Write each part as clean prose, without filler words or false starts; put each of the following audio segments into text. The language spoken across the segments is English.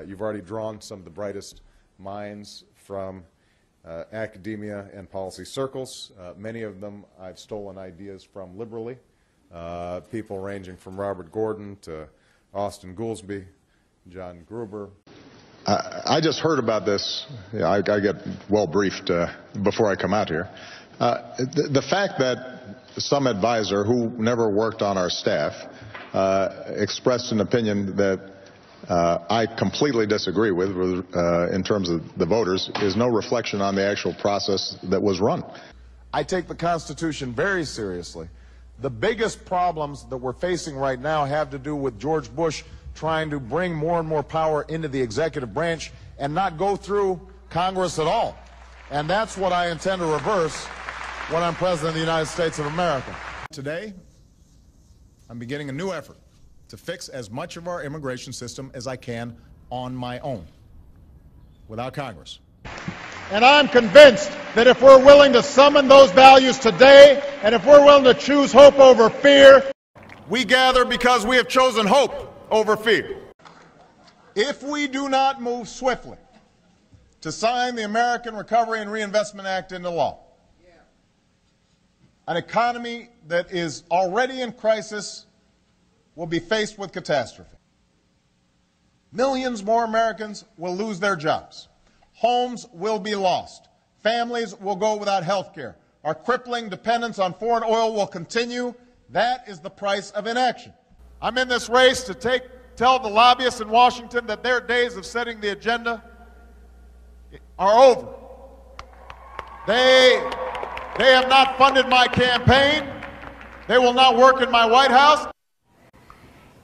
You've already drawn some of the brightest minds from academia and policy circles. Many of them I've stolen ideas from liberally, people ranging from Robert Gordon to Austin Goolsbee, John Gruber. I just heard about this. I get well briefed before I come out here. The fact that some advisor who never worked on our staff expressed an opinion that I completely disagree with in terms of the voters is no reflection on the actual process that was run. I take the Constitution very seriously. The biggest problems that we're facing right now have to do with George Bush trying to bring more and more power into the executive branch and not go through Congress at all. And that's what I intend to reverse when I'm President of the United States of America. Today, I'm beginning a new effort to fix as much of our immigration system as I can on my own, without Congress. And I'm convinced that if we're willing to summon those values today, and if we're willing to choose hope over fear, we gather because we have chosen hope over fear. If we do not move swiftly to sign the American Recovery and Reinvestment Act into law, an economy that is already in crisis will be faced with catastrophe. Millions more Americans will lose their jobs. Homes will be lost. Families will go without health care. Our crippling dependence on foreign oil will continue. That is the price of inaction. I'm in this race to tell the lobbyists in Washington that their days of setting the agenda are over. They have not funded my campaign. They will not work in my White House.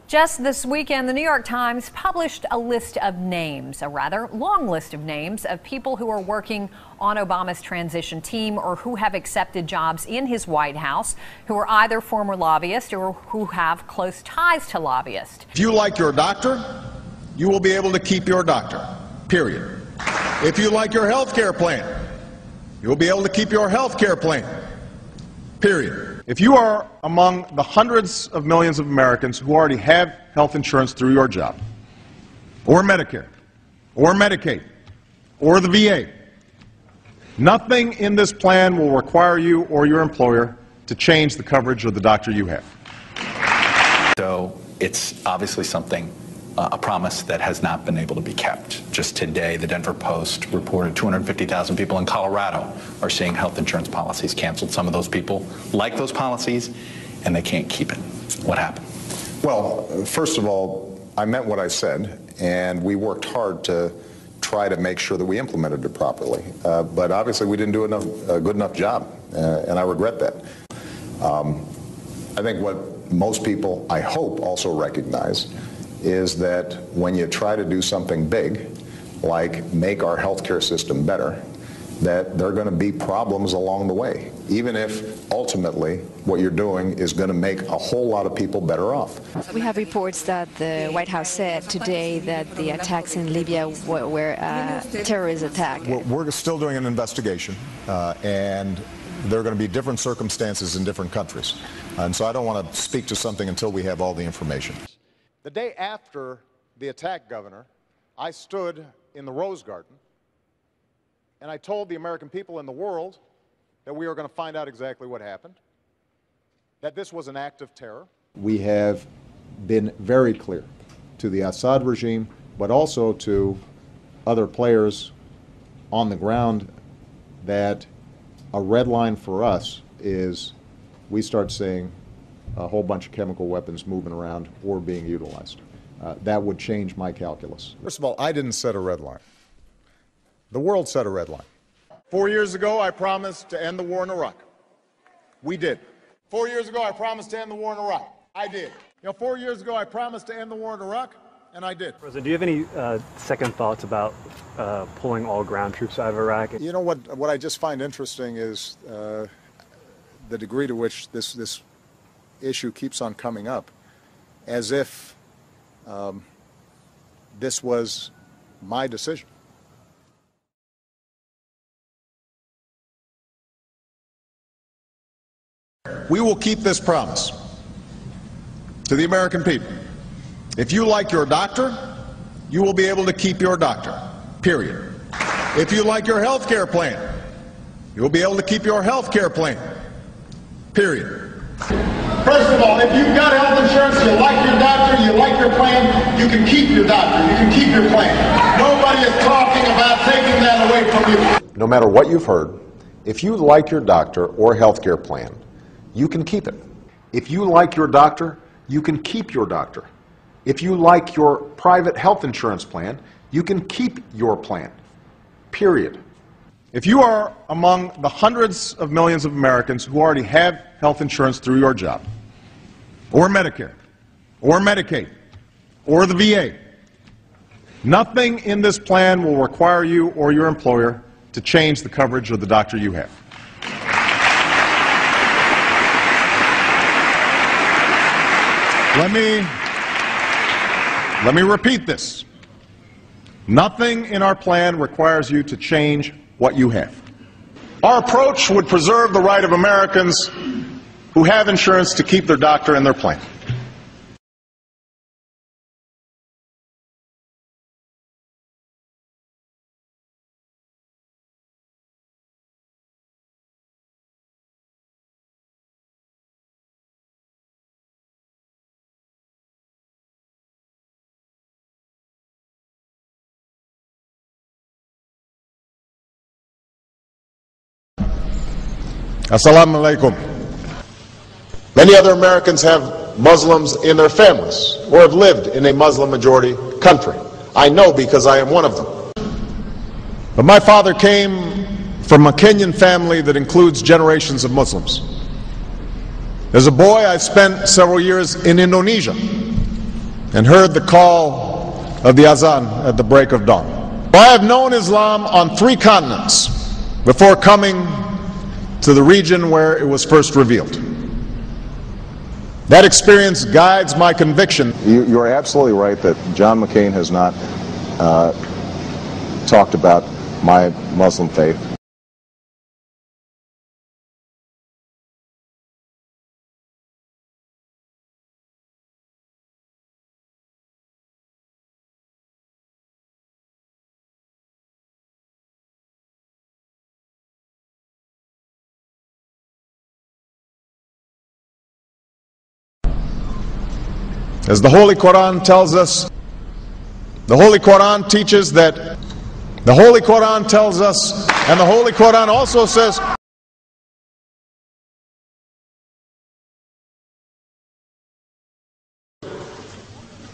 Just this weekend, the New York Times published a list of names, a rather long list of names of people who are working on Obama's transition team or who have accepted jobs in his White House, who are either former lobbyists or who have close ties to lobbyists. If you like your doctor, you will be able to keep your doctor, period. If you like your health care plan, you will be able to keep your health care plan, period. If you are among the hundreds of millions of Americans who already have health insurance through your job, or Medicare, or Medicaid, or the VA, nothing in this plan will require you or your employer to change the coverage of the doctor you have. So it's obviously something, a promise that has not been able to be kept. Just today, the Denver Post reported 250,000 people in Colorado are seeing health insurance policies canceled. Some of those people like those policies, and they can't keep it. What happened? Well, first of all, I meant what I said, and we worked hard to try to make sure that we implemented it properly. But obviously, we didn't do a good enough job, and I regret that. I think what most people, I hope, also recognize is that when you try to do something big, like make our healthcare system better, that there are going to be problems along the way, even if ultimately what you're doing is going to make a whole lot of people better off. We have reports that the White House said today that the attacks in Libya were terrorist attacks. We're still doing an investigation, and there are going to be different circumstances in different countries. And so I don't want to speak to something until we have all the information. The day after the attack, Governor, I stood in the Rose Garden and I told the American people and the world that we were going to find out exactly what happened, that this was an act of terror. We have been very clear to the Assad regime, but also to other players on the ground, that a red line for us is we start seeing a whole bunch of chemical weapons moving around or being utilized. That would change my calculus. First of all, I didn't set a red line. The world set a red line. 4 years ago, I promised to end the war in Iraq. We did. 4 years ago, I promised to end the war in Iraq. I did. 4 years ago, I promised to end the war in Iraq, and I did. President, do you have any second thoughts about pulling all ground troops out of Iraq? You know what I just find interesting is the degree to which this issue keeps on coming up, as if this was my decision. We will keep this promise to the American people. If you like your doctor, you will be able to keep your doctor, period. If you like your health care plan, you will be able to keep your health care plan, period. First of all, if you've got health insurance, you like your doctor, you like your plan, you can keep your doctor, you can keep your plan. Nobody is talking about taking that away from you. No matter what you've heard, if you like your doctor or health care plan, you can keep it. If you like your doctor, you can keep your doctor. If you like your private health insurance plan, you can keep your plan, period. If you are among the hundreds of millions of Americans who already have health insurance through your job, or Medicare, or Medicaid, or the VA, nothing in this plan will require you or your employer to change the coverage of the doctor you have. Let me repeat this. Nothing in our plan requires you to change what you have. Our approach would preserve the right of Americans who have insurance to keep their doctor and their plan. Assalamu alaikum. Many other Americans have Muslims in their families or have lived in a Muslim majority country. I know because I am one of them. But my father came from a Kenyan family that includes generations of Muslims. As a boy, I spent several years in Indonesia and heard the call of the azan at the break of dawn. I have known Islam on 3 continents before coming to the region where it was first revealed. That experience guides my conviction. You're absolutely right that John McCain has not talked about my Muslim faith. As the Holy Quran tells us, the Holy Quran teaches that, the Holy Quran tells us, and the Holy Quran also says,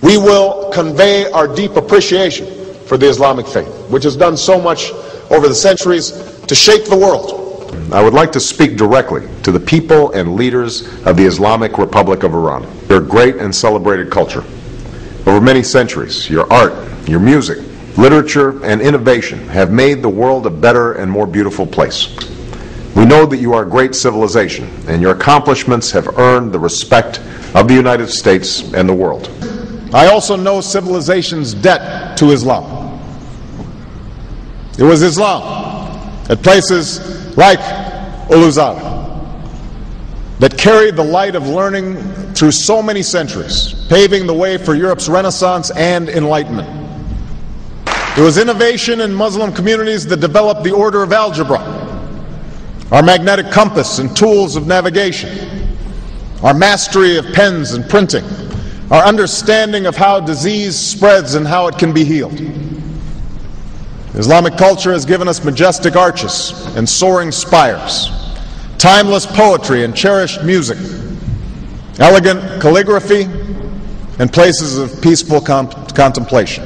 we will convey our deep appreciation for the Islamic faith, which has done so much over the centuries to shape the world. I would like to speak directly to the people and leaders of the Islamic Republic of Iran. Your great and celebrated culture. Over many centuries, your art, your music, literature, and innovation have made the world a better and more beautiful place. We know that you are a great civilization, and your accomplishments have earned the respect of the United States and the world. I also know civilization's debt to Islam. It was Islam at places like Uluzar that carried the light of learning through so many centuries, paving the way for Europe's Renaissance and Enlightenment. It was innovation in Muslim communities that developed the order of algebra, our magnetic compass and tools of navigation, our mastery of pens and printing, our understanding of how disease spreads and how it can be healed. Islamic culture has given us majestic arches and soaring spires, timeless poetry and cherished music, elegant calligraphy, and places of peaceful contemplation.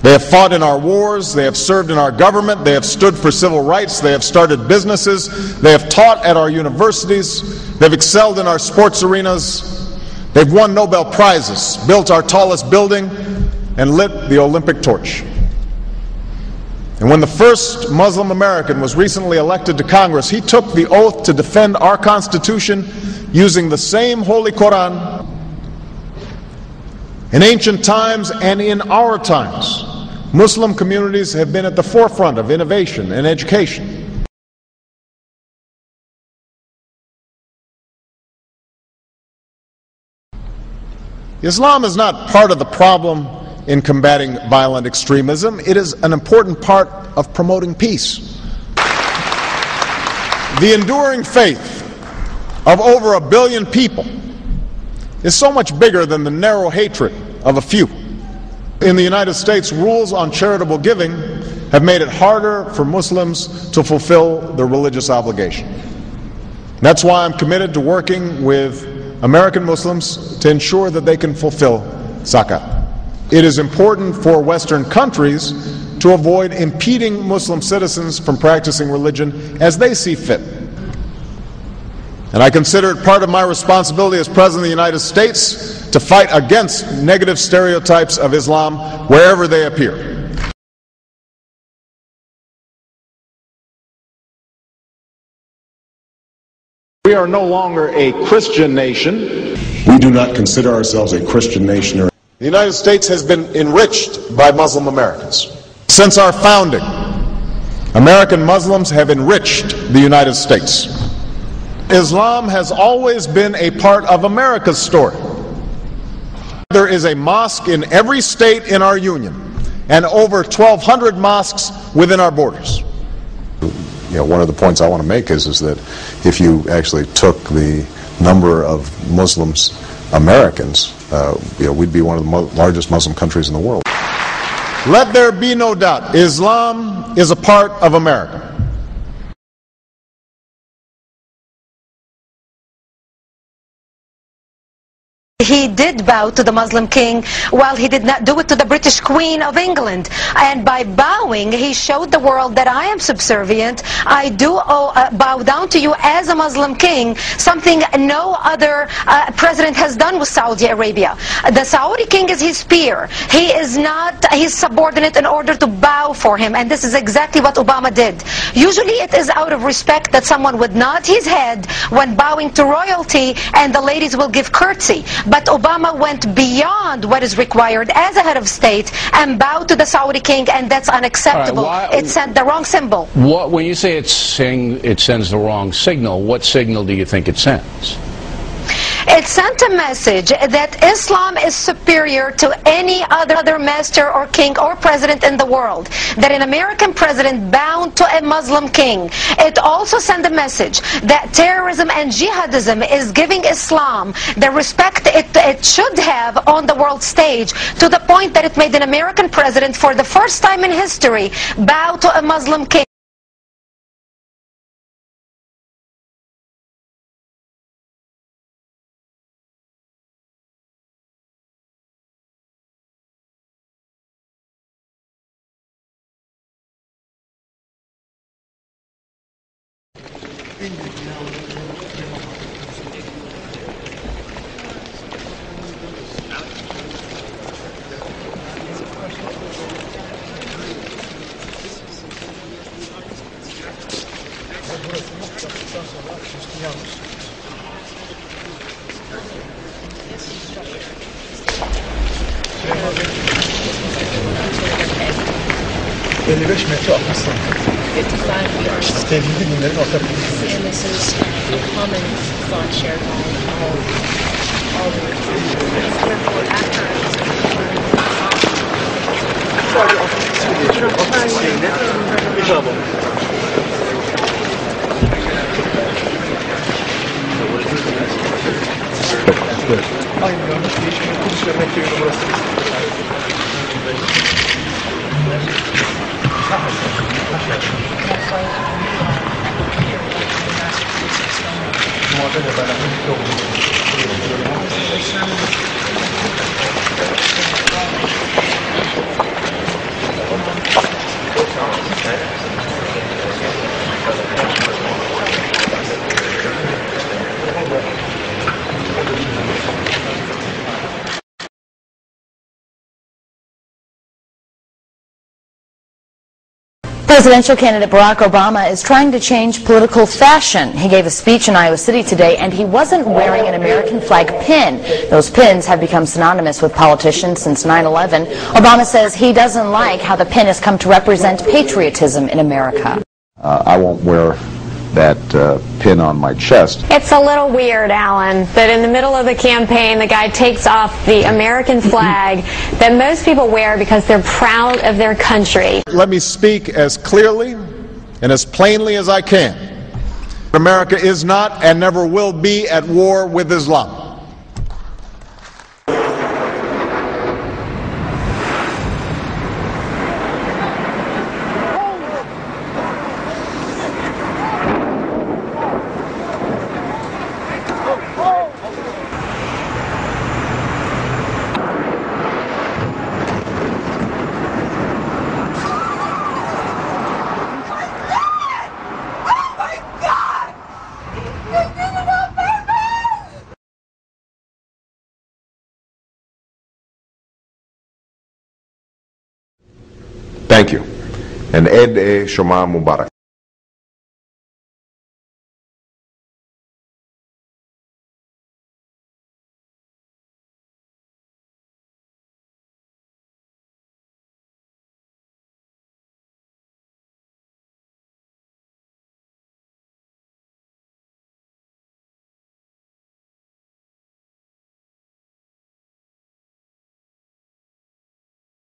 They have fought in our wars, they have served in our government, they have stood for civil rights, they have started businesses, they have taught at our universities, they've excelled in our sports arenas, they've won Nobel Prizes, built our tallest building, and lit the Olympic torch. And when the first Muslim American was recently elected to Congress, he took the oath to defend our Constitution using the same Holy Quran. In ancient times and in our times, Muslim communities have been at the forefront of innovation and education. Islam is not part of the problem in combating violent extremism. It is an important part of promoting peace. The enduring faith of over 1 billion people is so much bigger than the narrow hatred of a few. In the United States, rules on charitable giving have made it harder for Muslims to fulfill their religious obligation. That's why I'm committed to working with American Muslims to ensure that they can fulfill zakat. It is important for Western countries to avoid impeding Muslim citizens from practicing religion as they see fit. And I consider it part of my responsibility as President of the United States to fight against negative stereotypes of Islam wherever they appear. We are no longer a Christian nation. We do not consider ourselves a Christian nation. The United States has been enriched by Muslim Americans. Since our founding, American Muslims have enriched the United States. Islam has always been a part of America's story. There is a mosque in every state in our union and over 1,200 mosques within our borders. You know, one of the points I want to make is that if you actually took the number of Muslims Americans, we'd be one of the largest Muslim countries in the world. Let there be no doubt, Islam is a part of America. He did bow to the Muslim king, while he did not do it to the British Queen of England. And by bowing, he showed the world that I am subservient. I do bow down to you as a Muslim king, something no other president has done with Saudi Arabia. The Saudi king is his peer. He is not his subordinate in order to bow for him. And this is exactly what Obama did. Usually it is out of respect that someone would nod his head when bowing to royalty, and the ladies will give curtsy. But Obama went beyond what is required as a head of state and bowed to the Saudi king, and that's unacceptable. It sent the wrong symbol. When you say it sends the wrong signal, what signal do you think it sends? It sent a message that Islam is superior to any other master or king or president in the world, that an American president bowed to a Muslim king. It also sent a message that terrorism and jihadism is giving Islam the respect it should have on the world stage, to the point that it made an American president, for the first time in history, bow to a Muslim king. And this is a common thought shared by all the therefore Presidential candidate Barack Obama is trying to change political fashion. He gave a speech in Iowa City today, and he wasn't wearing an American flag pin. Those pins have become synonymous with politicians since 9/11. Obama says he doesn't like how the pin has come to represent patriotism in America. I won't wear that pin on my chest. It's a little weird, Alan, that in the middle of the campaign, the guy takes off the American flag that most people wear because they're proud of their country. Let me speak as clearly and as plainly as I can. America is not and never will be at war with Islam. Thank you. And Eid Shoma Mubarak.